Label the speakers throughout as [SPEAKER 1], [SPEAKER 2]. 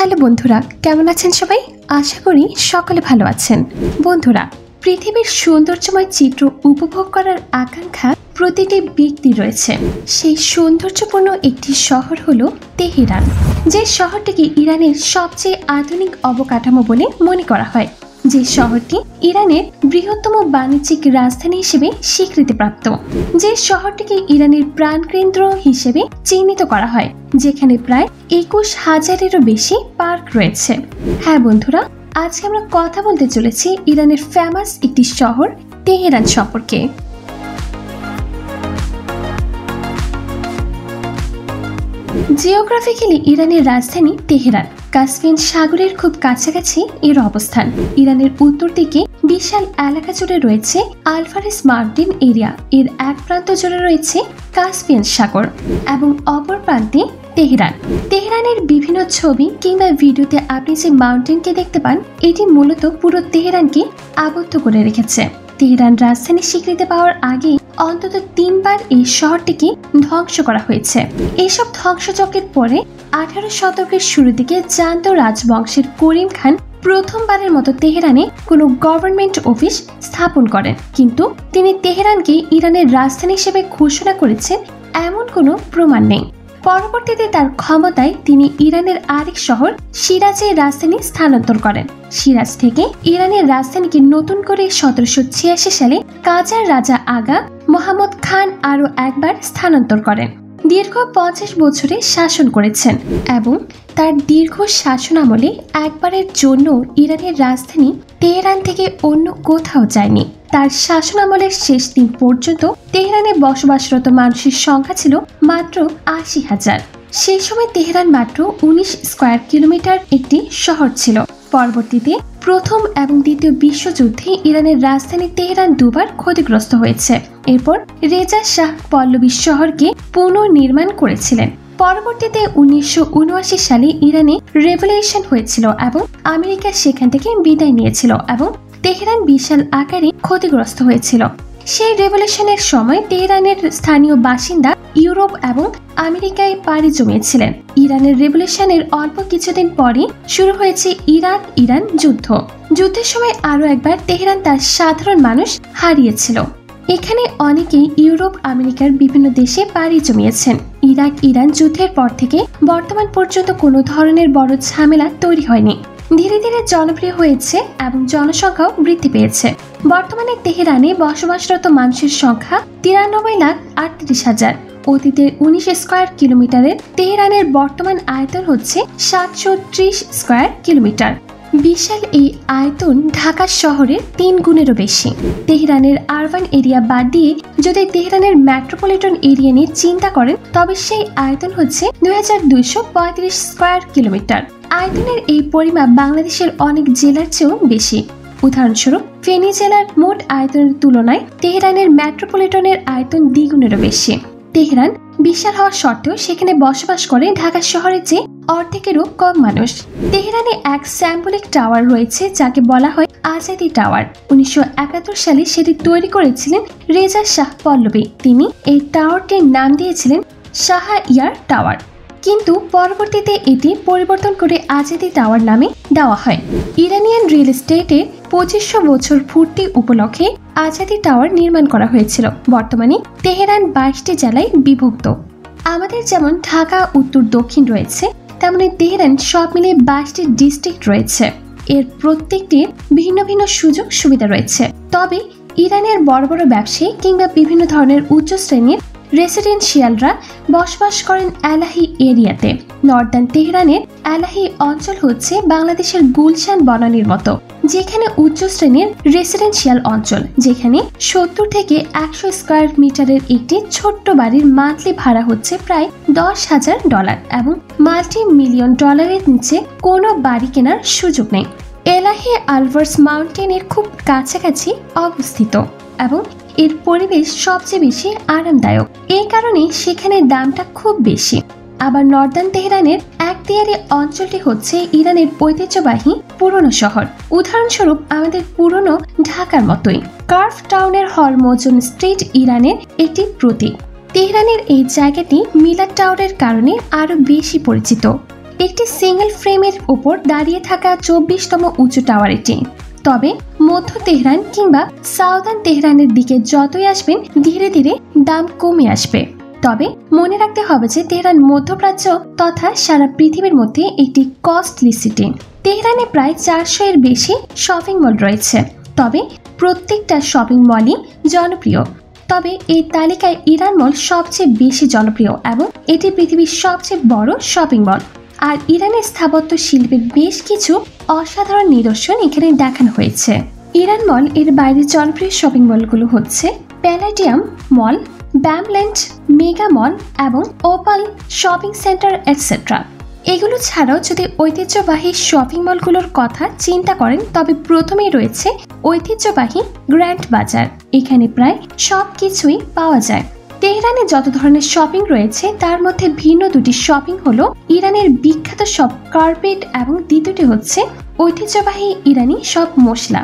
[SPEAKER 1] Hello বন্ধুরা, কেমন আছেন সবাই? আশা করি সকলে ভালো আছেন। বন্ধুরা, পৃথিবীর সৌন্দর্যময় চিত্র উপভোগ করার আকাঙ্ক্ষা প্রতিটি ব্যক্তি রয়েছে। সেই সৌন্দর্যপূর্ণ একটি শহর হলো তেহরান, যে শহরটিকে ইরানের সবচেয়ে আধুনিক অবকাঠামো বলে মনে করা হয়। যে শহরটি ইরানের বৃহত্তম বাণিজ্যিক রাজধানী হিসেবে স্বীকৃতিপ্রাপ্ত, যে শহরটিকে ইরানের প্রাণকেন্দ্র হিসেবে চিহ্নিত করা হয়, যেখানে প্রায় 21,000-এরও বেশি পার্ক রয়েছে। হ্যাঁ বন্ধুরা, আজকে আমরা কথা বলতে চলেছি ইরানের ফেমাস একটি শহর তেহরান সম্পর্কে। জিওগ্রাফিক্যালি ইরানের রাজধানী তেহরান কাস্পিয়ান সাগরের খুব কাছাকাছি এর অবস্থান। ইরানের উত্তর দিকে বিশাল এলাকা জুড়ে রয়েছে আলফারেস মাউন্টেন এরিয়া, এর এক প্রান্ত জুড়ে রয়েছে কাস্পিয়ান সাগর এবং অপর প্রান্তে তেহরান। তেহরানের বিভিন্ন ছবি কিংবা ভিডিওতে আপনি যে মাউন্টেনকে দেখতে পান, এটি মূলত পুরো তেহরানকে আবদ্ধ করে রেখেছে। তেহরান রাজধানী স্বীকৃতি পাওয়ার আগে অন্তত 3 বার এই শহরটিকে ধ্বংস করা হয়েছে। এসব ধ্বংসযজ্ঞের পরে 18 শতকের শুরুর দিকে জান্ত রাজবংশের করিম খান প্রথমবারের মতো তেহরানে কোনো গভর্নমেন্ট অফিস স্থাপন করেন, কিন্তু তিনি তেহরানকে ইরানের রাজধানী হিসেবে ঘোষণা করেছেন এমন কোনো প্রমাণ নেই। পরবর্তীতে তার ক্ষমতায় তিনি ইরানের আরেক শহর সিরাজের রাজধানী স্থানান্তর করেন। সিরাজ থেকে ইরানের রাজধানীকে নতুন করে 1786 সালে কাজার রাজা আগা মোহাম্মদ খান আরও একবার স্থানান্তর করেন। দীর্ঘ 50 বছরে শাসন করেছেন এবং তার দীর্ঘ শাসন আমলে একবারের জন্য ইরানের রাজধানী তেহরান থেকে অন্য কোথাও যায়নি। তার শাসন আমলের শেষ দিন পর্যন্ত তেহরানে বসবাসরত মানুষের সংখ্যা ছিল মাত্র 80,000। সেই সময় তেহরান মাত্র 19 স্কয়ার কিলোমিটার একটি শহর ছিল। পরবর্তীতে প্রথম এবং দ্বিতীয় বিশ্বযুদ্ধে ইরানের রাজধানী তেহরান দুবার ক্ষতিগ্রস্ত হয়েছে। এরপর রেজা শাহ পল্লবী শহরকে পুনর্নির্মাণ করেছিলেন। পরবর্তীতে 1979 সালে ইরানে রেভলিউশন হয়েছিল এবং আমেরিকা সেখান থেকে বিদায় নিয়েছিল এবং তেহরান বিশাল আকারে ক্ষতিগ্রস্ত হয়েছিল। সেই রেভলিউশনের সময় তেহরানের স্থানীয় বাসিন্দা ইউরোপ এবং আমেরিকায় পাড়ি জমিয়েছিলেন। ইরানের রেভলিউশনের অল্প কিছুদিন পরে শুরু হয়েছে ইরান যুদ্ধ। যুদ্ধের সময় আরও একবার তেহরান তার সাধারণ মানুষ হারিয়েছিল। এখানে অনেকেই ইউরোপ আমেরিকার বিভিন্ন দেশে পাড়ি জমিয়েছেন। ইরান যুদ্ধের পর থেকে বর্তমান পর্যন্ত কোনো ধরনের বড় ঝামেলা তৈরি হয়নি। ধীরে ধীরে জনপ্রিয় হয়েছে এবং জনসংখ্যাও বৃদ্ধি পেয়েছে। বর্তমানে তেহরানে বসবাসরত মানুষের সংখ্যা 93,38,000। অতীতের 19 স্কয়ার কিলোমিটারের তেহরানের বর্তমান আয়তন হচ্ছে 730 স্কয়ার কিলোমিটার। বিশাল এই আয়তন ঢাকা শহরের 3 গুণেরও বেশি। তেহরানের আরবান এরিয়া বাদ দিয়ে যদি তেহরানের মেট্রোপলিটন এরিয়া নিয়ে চিন্তা করেন, তবে সেই আয়তন হচ্ছে 2235 স্কয়ার কিলোমিটার। আয়তনের এই পরিমাপ বাংলাদেশের অনেক জেলার চেয়েও বেশি। উদাহরণস্বরূপ, ফেনী জেলার মোট আয়তনের তুলনায় তেহরানের মেট্রোপলিটনের আয়তন দ্বিগুণেরও বেশি। তেহরান বিশাল হওয়া সত্ত্বেও সেখানে বসবাস করে ঢাকা শহরের চেয়ে অর্ধেকেরও কম মানুষ। তেহরানে এক সিম্বলিক টাওয়ার রয়েছে যাকে বলা হয় আজাদি টাওয়ার। 1971 সালে সেটি তৈরি করেছিলেন রেজা শাহ পল্লবী। তিনি এই টাওয়ারটির নাম দিয়েছিলেন শাহ ইয়ার টাওয়ার, কিন্তু পরবর্তীতে এটি পরিবর্তন করে আজাদি টাওয়ার নামে দেওয়া হয়। ইরানিয়ান রিয়েল এস্টেটের 2500 বছর পূর্তি উপলক্ষে আজাদি টাওয়ার নির্মাণ করা হয়েছিল। বর্তমানে তেহরান 22টি জেলায় বিভক্ত। আমাদের যেমন ঢাকা উত্তর দক্ষিণ রয়েছে, তেমনি তেহরান সব মিলিয়ে 22টি ডিস্ট্রিক্ট রয়েছে। এর প্রত্যেকটির ভিন্ন ভিন্ন সুযোগ সুবিধা রয়েছে। তবে ইরানের বড় বড় ব্যবসায়ী কিংবা বিভিন্ন ধরনের উচ্চ শ্রেণীর রেসিডেন্সিয়ালরা বসবাস করেন এলাহি এরিয়াতে। নর্দার্ন তেহরানের এলাহি অঞ্চল হচ্ছে বাংলাদেশের গুলশান বনানীর মতো, যেখানে উচ্চ শ্রেণীর রেসিডেন্সিয়াল অঞ্চল, যেখানে 70 থেকে 100 স্কয়ার মিটারের একটি ছোট্ট বাড়ির মান্থলি ভাড়া হচ্ছে প্রায় $10,000 এবং মাল্টি মিলিয়ন ডলারের নিচে কোনো বাড়ি কেনার সুযোগ নেই। এলাহি আলভার্স মাউন্টেনের খুব কাছাকাছি অবস্থিত এবং এর পরিবেশ সবচেয়ে বেশি আরামদায়ক। এই কারণে সেখানে দামটা খুব বেশি। আবার নর্দার্ন তেহরানের একদিয়ারি অঞ্চলটি হচ্ছে ইরানের ঐতিহ্যবাহী পুরনো শহর। উদাহরণস্বরূপ আমাদের পুরনো ঢাকার মতোই কার্ভ টাউনের হরমোজন স্ট্রিট ইরানের একটি প্রতীক। তেহরানের এই জায়গাটি মিলাদ টাওয়ারের কারণে আরো বেশি পরিচিত। একটি সিঙ্গেল ফ্রেমের উপর দাঁড়িয়ে থাকা 24তম উঁচু টাওয়ার এটি। তবে মধ্য তেহরান কিংবা সাউদার্ন তেহরানের দিকে যতই আসবেন ধীরে ধীরে দাম কমে আসবে। তবে মনে রাখতে হবে যে তেহরান মধ্যপ্রাচ্য তথা সারা পৃথিবীর মধ্যে একটি কস্টলি সিটি। তেহরানে প্রায় 400 এর বেশি শপিং মল রয়েছে, তবে প্রত্যেকটা শপিং মলই জনপ্রিয়। তবে এই তালিকায় ইরান মল সবচেয়ে বেশি জনপ্রিয় এবং এটি পৃথিবীর সবচেয়ে বড় শপিং মল। আর ইরানের স্থাপত্য শিল্পের বেশ কিছু অসাধারণ নিদর্শন এখানে দেখানো হয়েছে। ইরান মল এর বাইরে জনপ্রিয় শপিং মলগুলো হচ্ছে প্যালাডিয়াম মল, ব্যামল্যান্ড মেগা মল এবং ওপাল শপিং সেন্টার এটসেট্রা। এগুলো ছাড়াও যদি ঐতিহ্যবাহী শপিং মলগুলোর কথা চিন্তা করেন তবে প্রথমেই রয়েছে ঐতিহ্যবাহী গ্র্যান্ড বাজার। এখানে প্রায় সব কিছুই পাওয়া যায়। তেহরানে যত ধরনের শপিং রয়েছে তার মধ্যে ভিন্ন দুটি শপিং হলো ইরানের বিখ্যাত সব কার্পেট এবং দ্বিতীয়টি হচ্ছে ঐতিহ্যবাহী ইরানি সব মশলা।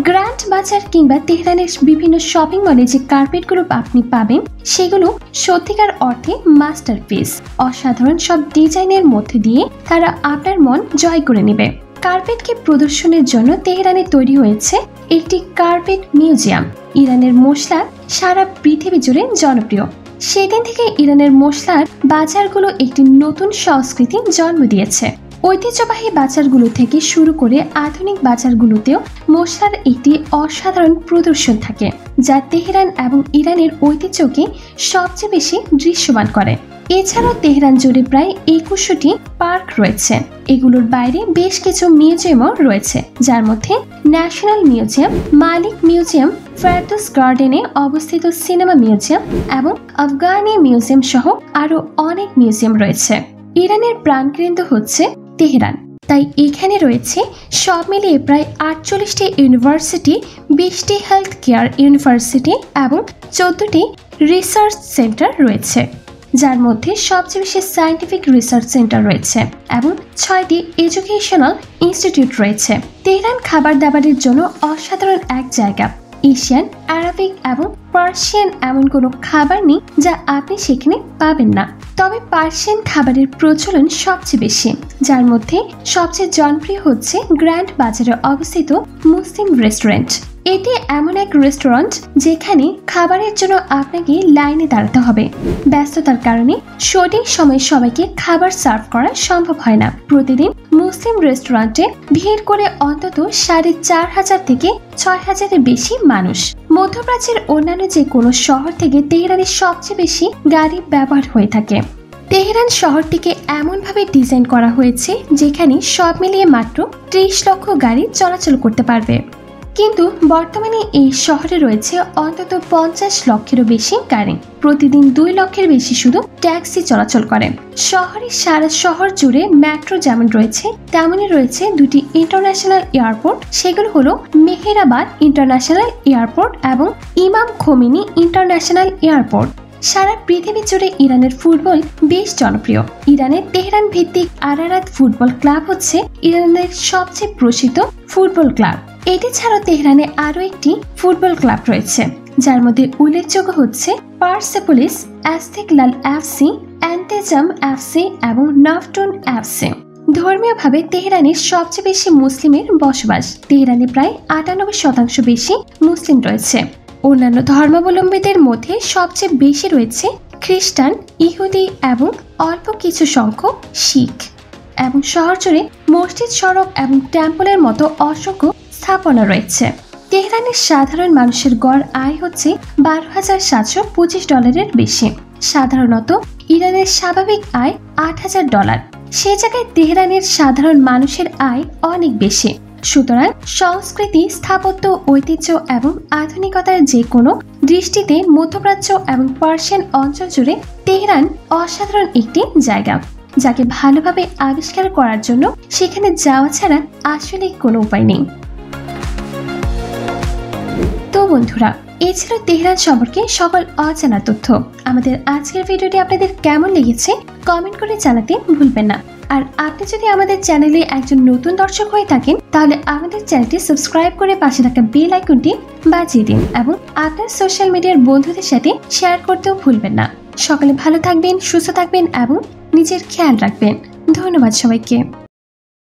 [SPEAKER 1] গ্র্যান্ড বাজার কিংবা তেহরানের বিভিন্ন শপিং মলে যে কার্পেটগুলো আপনি পাবেন সেগুলো সত্যিকার অর্থে মাস্টারপিস। অসাধারণ সব ডিজাইনের মধ্যে দিয়ে তারা আপনার মন জয় করে নেবে। কার্পেটকে প্রদর্শনের জন্য তেহরানে তৈরি হয়েছে একটি কার্পেট মিউজিয়াম। ইরানের মশলা সারা পৃথিবী জুড়ে জনপ্রিয়। সেদিন থেকে ইরানের মশলার বাজারগুলো একটি নতুন সংস্কৃতি জন্ম দিয়েছে। ঐতিহ্যবাহী বাজারগুলো থেকে শুরু করে আধুনিক বাজারগুলোতেও মশলার একটি অসাধারণ প্রদর্শন থাকে, যা তেহরান এবং ইরানের ঐতিহ্যকে সবচেয়ে বেশি দৃশ্যমান করে। এছাড়াও তেহরান জুড়ে প্রায় 2100টি পার্ক রয়েছে। এগুলোর বাইরে বেশ কিছু মিউজিয়ামও রয়েছে, যার মধ্যে ন্যাশনাল মিউজিয়াম, মালিক মিউজিয়াম, ফেরদৌস গার্ডেনে অবস্থিত সিনেমা মিউজিয়াম এবং আফগানি মিউজিয়াম সহ আরও অনেক মিউজিয়াম রয়েছে। ইরানের প্রাণকেন্দ্র হচ্ছে তেহরান, তাই এখানে রয়েছে সব মিলিয়ে প্রায় 48টি ইউনিভার্সিটি, 20টি হেলথ কেয়ার ইউনিভার্সিটি এবং 14টি রিসার্চ সেন্টার রয়েছে, যার মধ্যে সবচেয়ে বেশি সায়েন্টিফিক রিসার্চ সেন্টার রয়েছে এবং 6টি এডুকেশনাল ইনস্টিটিউট রয়েছে। তেহরান খাবার দাবারের জন্য অসাধারণ এক জায়গা। এশিয়ান, আরবিক এবং পার্সিয়ান এমন কোনো খাবার নেই যা আপনি সেখানে পাবেন না। তবে পার্সিয়ান খাবারের প্রচলন সবচেয়ে বেশি, যার মধ্যে সবচেয়ে জনপ্রিয় হচ্ছে গ্র্যান্ড বাজারে অবস্থিত মুসলিম রেস্টুরেন্ট। এটি এমন এক রেস্টুরেন্ট যেখানে খাবারের জন্য আপনাকে লাইনে দাঁড়াতে হবে। ব্যস্ততার কারণে সঠিক সময়ে সবাইকে খাবার সার্ভ করা সম্ভব হয় না। প্রতিদিন মুসলিম রেস্টুরেন্টে ভিড় করে অন্তত 4500 থেকে 6000-এর বেশি মানুষ। মধ্যপ্রাচ্যের অন্যান্য যে কোনো শহর থেকে তেহরানের সবচেয়ে বেশি গাড়ি ব্যবহার হয়ে থাকে। তেহরান শহরটিকে এমনভাবে ডিজাইন করা হয়েছে যেখানে সব মিলিয়ে মাত্র 30 লক্ষ গাড়ি চলাচল করতে পারবে, কিন্তু বর্তমানে এই শহরে রয়েছে অন্তত 50 লক্ষেরও বেশি গাড়ি। প্রতিদিন 2 লক্ষের বেশি শুধু ট্যাক্সি চলাচল করে। শহরের সারা শহর জুড়ে মেট্রো যেমন রয়েছে তেমনই রয়েছে দুটি ইন্টারন্যাশনাল এয়ারপোর্ট। সেগুলো হলো মেহেরাবাদ ইন্টারন্যাশনাল এয়ারপোর্ট এবং ইমাম খোমেনি ইন্টারন্যাশনাল এয়ারপোর্ট। সারা পৃথিবী জুড়ে ইরানের ফুটবল বেশ জনপ্রিয়। ইরানের তেহরান ভিত্তিক আরারাত ফুটবল ক্লাব হচ্ছে ইরানের সবচেয়ে প্রসিদ্ধ ফুটবল ক্লাব। এটি ছাড়াও তেহরানে আরও একটি ফুটবল ক্লাব রয়েছে, যার মধ্যে উল্লেখযোগ্য হচ্ছে পার্সেপোলিস, অ্যাস্তেকলাল এফসি, অ্যান্টেজাম এফসি এবং নাফটুন এফসি। ধর্মীয়ভাবে তেহরানের সবচেয়ে বেশি মুসলিমের বসবাস। তেহরানে প্রায় 98% বেশি মুসলিম রয়েছে। অন্যান্য ধর্মাবলম্বীদের মধ্যে সবচেয়ে বেশি রয়েছে খ্রিস্টান, ইহুদি এবং অল্প কিছু সংখ্যক শিখ। এবং শহর জুড়ে মসজিদ, সড়ক এবং টেম্পলের মতো অসংখ্য স্থাপনা রয়েছে। তেহরানের সাধারণ মানুষের গড় আয় হচ্ছে $12,725 বেশি। সাধারণত ইরানের স্বাভাবিক আয় $8,000। সে জায়গায় তেহরানের সাধারণ মানুষের আয় অনেক বেশি। সুতরাং সংস্কৃতি, স্থাপত্য, ঐতিহ্য এবং আধুনিকতার যে কোনো দৃষ্টিতে মধ্যপ্রাচ্য এবং পার্সিয়ান অঞ্চল জুড়ে তেহরান অসাধারণ একটি জায়গা, যাকে ভালোভাবে আবিষ্কার করার জন্য সেখানে যাওয়া ছাড়া আসলে কোনো উপায় নেই। তো বন্ধুরা, এই ছিল তেহরান সম্পর্কে সকল অজানা তথ্য। আমাদের আজকের ভিডিওটি আপনাদের কেমন লেগেছে কমেন্ট করে জানাতে ভুলবেন না। আর আপনি যদি আমাদের চ্যানেলে একজন নতুন দর্শক হয়ে থাকেন তাহলে আমাদের চ্যানেলটি সাবস্ক্রাইব করে পাশে থাকা বেল আইকনটি বাজিয়ে দিন এবং আপনার সোশ্যাল মিডিয়ার বন্ধুদের সাথে শেয়ার করতেও ভুলবেন না। সকলে ভালো থাকবেন, সুস্থ থাকবেন এবং নিজের খেয়াল রাখবেন। ধন্যবাদ সবাইকে।